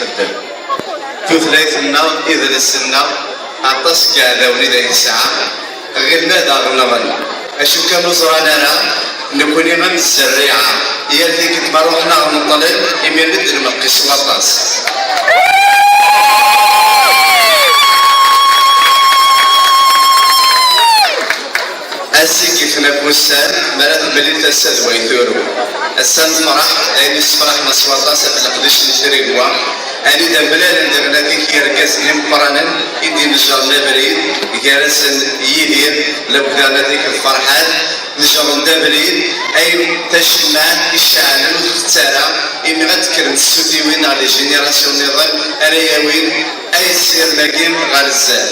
يخدم توثلايثنا إذا عطاس كاع وليد يسعى غير نادا غنغنى أشو كانوا زرانا أنا نكوني غير الزريعة هي اللي كنت ما روحنا غنطلب إمي ندير مقيس وطاس أسي كيف نكوسان مرات بلي تسد ويثورو السن فرح أين الفرح مسواطا سبلقدش نشري أني دبلان ندبنا كي يركزني مقرانا يدي نجر بريد يجالس يدير لو كان هذيك الفرحات نجر بريد أي تجمع الشعب المختارة إني غتكرم السودي وين على جينيراسيون نظام أنا يوين أي سير ماكين غرزال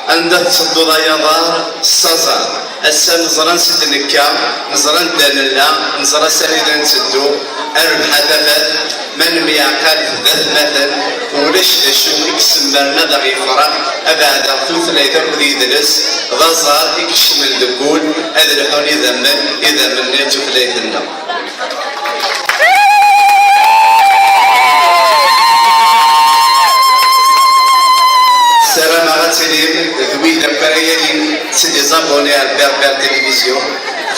عندها تصدو ضياضار السازار السا نزران سدنكا نزران دانلا نزران سريدا نسدو أربح دفت من ميعقال ذات مثل وليش شو يكسمرنا دغي فرح أبعد ثلث ليتر ذي درس غزار يكشمل دقول هذا الحول إذا من نيتو فليتنا السلام عليكم ذوي دبريين سيدي زابوني على بربر تلفزيون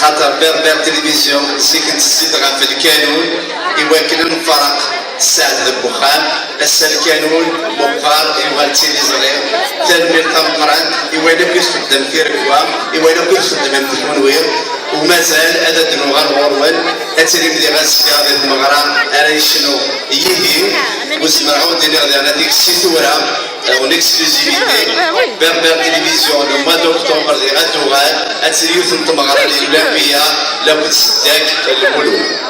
خاطر بربر تلفزيون سيكنت الصدغة في الكانون يوكل الفرق سعد البخام السلكانون مقار يوال تيليزرين تنمير تمقران يوالوك يخدم في ركوة يوالوك يخدم في المنوير ومازال هذا دنوغان غورول أتريم دي غاسكا غادي المغرام أرى شنو يهي وسمعوا ديني غادي على ديك السيتورة اون اكسكلوزيفيتي بربر تلفزيون الموا دوكتوبر دي غادوغال أتريوث نتمغرا الإعلامية لابد سداك الملوك